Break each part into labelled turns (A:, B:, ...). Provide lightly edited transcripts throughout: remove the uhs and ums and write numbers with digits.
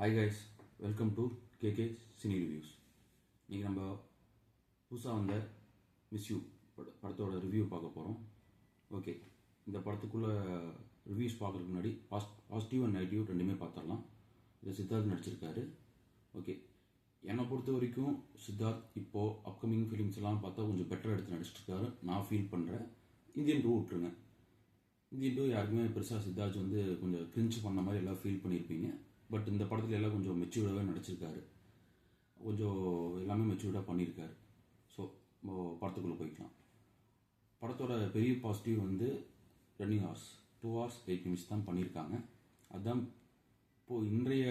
A: Hi guys, welcome to KK cine reviews. இன்றைக்கி நம்ம புதுசாக வந்த மிஸ் யூ படத்தோட ரிவ்யூ பார்க்க போகிறோம். ஓகே, இந்த படத்துக்குள்ளே ரிவ்யூஸ் பார்க்குறதுக்கு முன்னாடி பாசிட்டிவ் அண்ட் நெகட்டிவ் ரெண்டுமே பார்த்துடலாம். இதை சித்தார்த் நடிச்சிருக்காரு. ஓகே, என்னை பொறுத்த வரைக்கும் சித்தார்த் இப்போது அப்கமிங் ஃபிலிம்ஸ் எல்லாம் பார்த்தா கொஞ்சம் பெட்டராக எடுத்து நடிச்சிருக்காரு நான் ஃபீல் பண்ணுறேன். இந்தியன் 2 விட்டுருங்க. இந்தியன் 2 யாருக்குமே பெருசாக சித்தார்த் வந்து கொஞ்சம் கிரிஞ்ச் பண்ண மாதிரி எல்லாம் ஃபீல் பண்ணியிருப்பீங்க. பட் இந்த படத்தில் எல்லாம் கொஞ்சம் மெச்சூர்டாகவே நடிச்சிருக்காரு. கொஞ்சம் எல்லாமே மெச்சூர்டாக பண்ணியிருக்காரு. ஸோ படத்துக்குள்ளே போய்க்கலாம். படத்தோட பெரிய பாசிட்டிவ் வந்து ரன்னிங் ஹார்ஸ் 2 hours 8 minutes தான் பண்ணியிருக்காங்க. அதுதான் இப்போது இன்றைய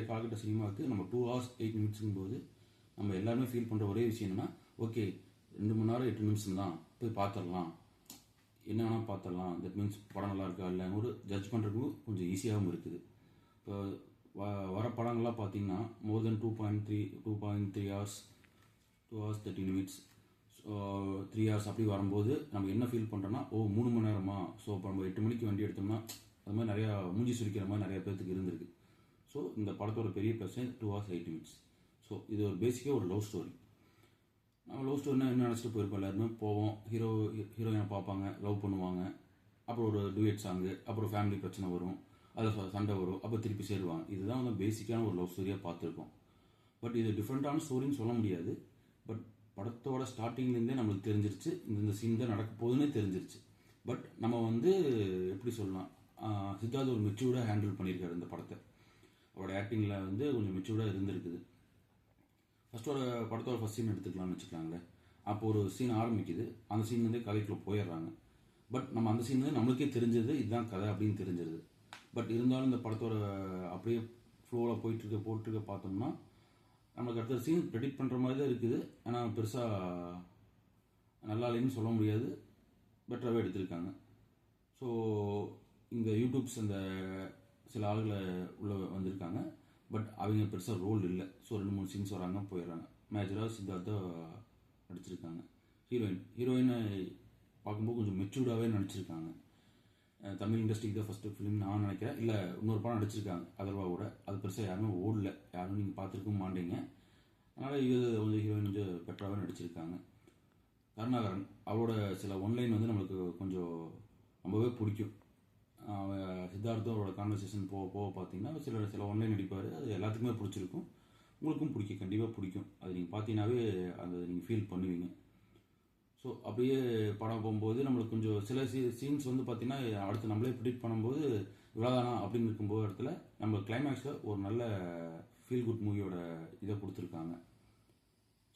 A: காலகட்ட சினிமாவுக்கு நம்ம 2 hours 8 minutes போது நம்ம எல்லாருமே ஃபீல் பண்ணுற ஒரே விஷயம் என்னென்னா, ஓகே 2 மணி நேரம் 8 நிமிஷம் தான், போய் பார்த்துடலாம், என்ன வேணால் பார்த்துடலாம், தட் மீன்ஸ் படம் நல்லா இருக்கா இல்லைன்னு ஒரு ஜட்ஜ் பண்ணுறதுக்கும் கொஞ்சம் ஈஸியாகவும் இருக்குது. இப்போ வர படங்கள்லாம் பார்த்தீங்கன்னா மோர் தென் 2.3 hours 2 hours 30 minutes 3 hours அப்படி வரும்போது நம்ம என்ன ஃபீல் பண்ணுறோன்னா, 3 மணி நேரமா, ஸோ இப்போ நம்ம 8 மணிக்கு வண்டி எடுத்தோம்னா அது மாதிரி நிறையா மூஞ்சி சுரிக்கிற மாதிரி நிறைய பேர்த்துக்கு இருந்திருக்கு. ஸோ இந்த படத்தோட பெரிய ப்ளஸ் 2 hours 8 minutes. ஸோ இது ஒரு பேசிக்காக ஒரு லவ் ஸ்டோரி. நம்ம லவ் ஸ்டோரினா என்ன நினச்சிட்டு போயிருப்போம், எல்லாருமே போவோம், ஹீரோயினை பார்ப்பாங்க, லவ் பண்ணுவாங்க, அப்புறம் ஒரு டூயட் சாங்கு, அப்புறம் ஃபேமிலி பிரச்சனை வரும், அதில் சண்டை வரும், அப்போ திருப்பி சேருவாங்க. இதுதான் வந்து பேசிக்கான ஒரு லவ் ஸ்டோரியாக பார்த்துருக்கோம். பட் இது டிஃப்ரெண்ட்டான ஸ்டோரின்னு சொல்ல முடியாது. பட் படத்தோட ஸ்டார்டிங்லேருந்தே நம்மளுக்கு தெரிஞ்சிருச்சு இந்த சீன் தான் நடக்க போகுதுன்னே தெரிஞ்சிருச்சு. பட் நம்ம வந்து எப்படி சொல்லலாம், சித்தார்த் ஒரு மெச்சூர்டாக ஹேண்டில் பண்ணியிருக்காரு இந்த படத்தை. அவரோட ஆக்டிங்கில் வந்து கொஞ்சம் மெச்சூர்டாக இருந்திருக்குது. படத்தோட ஃபஸ்ட் சீன் எடுத்துக்கலாம்னு வச்சுக்கலாங்களேன். அப்போ ஒரு சீன் ஆரம்பிக்குது, அந்த சீன் வந்து கதைக்குள்ளே போயிடுறாங்க. பட் நம்ம அந்த சீன் வந்து நம்மளுக்கே தெரிஞ்சது இதுதான் கதை அப்படின்னு தெரிஞ்சிருது. பட் இருந்தாலும் இந்த படத்தோட அப்படியே ஃப்ளோவில் போயிட்டுருக்க பார்த்தோம்னா நம்மளுக்கு அடுத்த சீன் ப்ரெடிக்ட் பண்ணுற மாதிரி தான் இருக்குது. ஆனால் பெருசாக நல்லா இல்லைன்னு சொல்ல முடியாது, பெட்டராகவே எடுத்திருக்காங்க. ஸோ இங்கே யூடியூப்ஸ் அந்த சில ஆளுகளை உள்ளே வந்திருக்காங்க. பட் அவங்க பெருசாக ரோல் இல்லை. ஸோ 2-3 சீன்ஸ் வராங்க, போயிடுறாங்க. மேஜராக சித்தார்த்தா நடிச்சிருக்காங்க. ஹீரோயினை பார்க்கும்போது கொஞ்சம் மெச்சூர்டாகவே நடிச்சிருக்காங்க. தமிழ் இண்டஸ்ட்ரிக்கு தான் ஃபஸ்ட்டு ஃபிலிம் நான் நினைக்கிறேன். இல்லை இன்னொரு படம் நடிச்சிருக்காங்க அதர்வாவோட, அது பெருசாக யாருமே ஓடல, யாரும் நீங்கள் பார்த்துருக்கவும் மாட்டீங்க. அதனால் இது கொஞ்சம் ஹீரோயின் கொஞ்சம் பெட்டராகவே நடிச்சிருக்காங்க. கருணாகரன் அவரோட சில ஒன்லைன் வந்து நம்மளுக்கு கொஞ்சம் ரொம்பவே பிடிக்கும். சித்தார்த்தும் அவரோட கான்வர்சேஷன் போக பார்த்தீங்கன்னா சில ஒன்லைன் நடிப்பார், அது எல்லாத்துக்குமே பிடிச்சிருக்கும். உங்களுக்கும் கண்டிப்பாக பிடிக்கும். அது நீங்கள் பார்த்தீங்கன்னாவே அதை நீங்கள் ஃபீல் பண்ணுவீங்க. ஸோ அப்படியே படம் போகும்போது நம்மளுக்கு கொஞ்சம் சில சீன்ஸ் வந்து பார்த்தீங்கன்னா அடுத்து நம்மளே ப்ரிடிக்ட் பண்ணும்போது இவ்வளோதானா அப்படின்னு இருக்கும்போது இடத்துல நம்ம கிளைமேக்ஸில் ஒரு நல்ல ஃபீல் குட் மூவியோட இதை கொடுத்துருக்காங்க.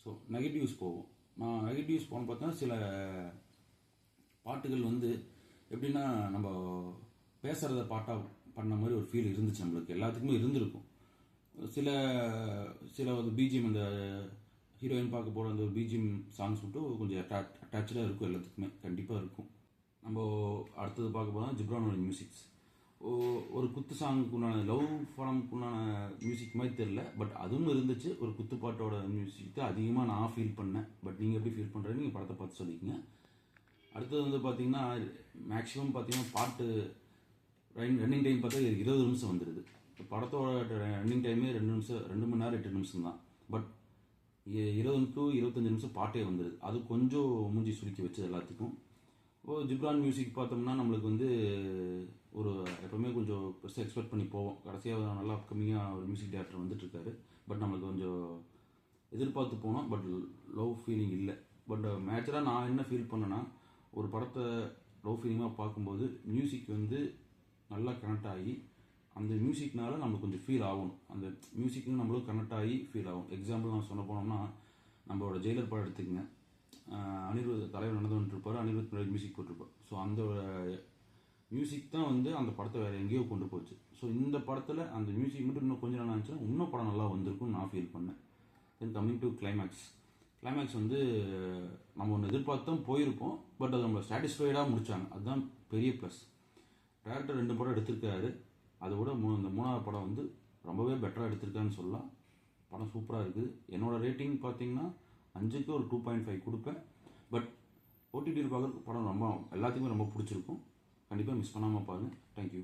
A: ஸோ நெகட்டிவ்ஸ் போகும். நான் நெகட்டிவ்ஸ் போன பார்த்தா சில பாட்டுகள் வந்து எப்படின்னா நம்ம பேசுகிறத பாட்டாக பண்ண மாதிரி ஒரு ஃபீல் இருந்துச்சு, நம்மளுக்கு எல்லாத்துக்குமே இருந்திருக்கும். சில பிஜிஎம் அந்த ஹீரோயின் பார்க்க போகிற அந்த பிஜிஎம் சாங்ஸ் மட்டும் கொஞ்சம் அட்டாச்சாக இருக்கும், எல்லாத்துக்குமே கண்டிப்பாக இருக்கும். நம்ம அடுத்தது பார்க்க போனால் ஜிப்ரானோட மியூசிக்ஸ் ஒரு குத்து சாங்குக்குண்டான லவ் படம்க்குண்டான மியூசிக் மாதிரி தெரில. பட் அதுவும் இருந்துச்சு. ஒரு குத்து பாட்டோட மியூசிக் தான் அதிகமாக நான் ஃபீல் பண்ணேன். பட் நீங்கள் எப்படி ஃபீல் பண்ணுறேன்னு நீங்கள் படத்தை பார்த்து சொல்லிக்கங்க. அடுத்தது வந்து பார்த்தீங்கன்னா மேக்ஸிமம் பார்த்தீங்கன்னா பாட்டு ரன்னிங் டைம் பார்த்தா 20 நிமிஷம் வந்துடுது. படத்தோட ரன்னிங் டைமே 2 மணி நேரம் 8 நிமிஷம் தான். பட் 20 to 25 நிமிஷம் பாட்டே வந்துடுது. அது கொஞ்சம் மூஞ்சி சுருக்கி வச்சது எல்லாத்துக்கும். ஜிப்ரான் மியூசிக் பார்த்தோம்னா நம்மளுக்கு வந்து ஒரு எப்பவுமே கொஞ்சம் பெருசாக எக்ஸ்பெக்ட் பண்ணி போவோம். கடைசியாக நல்லா அப்கமிங்காக ஒரு மியூசிக் டேரக்டர் வந்துட்டுருக்காரு. பட் நம்மளுக்கு கொஞ்சம் எதிர்பார்த்து போனோம். பட் லவ் ஃபீலிங் இல்லை. பட் மேஜராக நான் என்ன ஃபீல் பண்ணேன்னா, ஒரு படத்தை லவ் ஃபீலிங்காக பார்க்கும்போது மியூசிக் வந்து நல்லா கனெக்ட் ஆகி அந்த மியூசிக்னால நம்மளுக்கு கொஞ்சம் ஃபீல் ஆகும். அந்த மியூசிக்கும் நம்மளுக்கு கனெக்ட் ஆகி ஃபீல் ஆகும். எக்ஸாம்பிள் நான் சொல்ல போனோம்னா நம்மளோட ஜெயிலர் படம் எடுத்துக்கங்க. அனிருத் தலைவர் நடந்து இருப்பார், அனிருத் மியூசிக் போட்டிருப்பார். ஸோ அந்த மியூசிக் தான் வந்து அந்த படத்தை வேறு எங்கேயோ கொண்டு போச்சு. ஸோ இந்த படத்தில் அந்த மியூசிக் மட்டும் இன்னும் கொஞ்சம் நல்லா இருந்துச்சுன்னா இன்னும் படம் நல்லா வந்திருக்கும்னு நான் ஃபீல் பண்ணேன். தென் கம்மிங் டு கிளைமேக்ஸ் வந்து நம்ம ஒன்று எதிர்பார்த்து தான் போயிருப்போம். பட் அது நம்மளை சாட்டிஸ்ஃபைடாக முடித்தாங்க. அதுதான் பெரிய ப்ளஸ். டேரக்டர் 2 படம் எடுத்திருக்காரு. அதை விட இந்த 3வது படம் வந்து ரொம்பவே பெட்டராக எடுத்திருக்கான்னு சொல்லலாம். படம் சூப்பராக இருக்குது. என்னோடய ரேட்டிங் பார்த்தீங்கன்னா 5க்கு ஒரு 2.5 கொடுப்பேன். பட் ஓடிடியில் பார்க்குறதுக்கு படம் எல்லாத்துக்குமே ரொம்ப பிடிச்சிருக்கும். கண்டிப்பாக மிஸ் பண்ணாமல் பாருங்கள். தேங்க்யூ.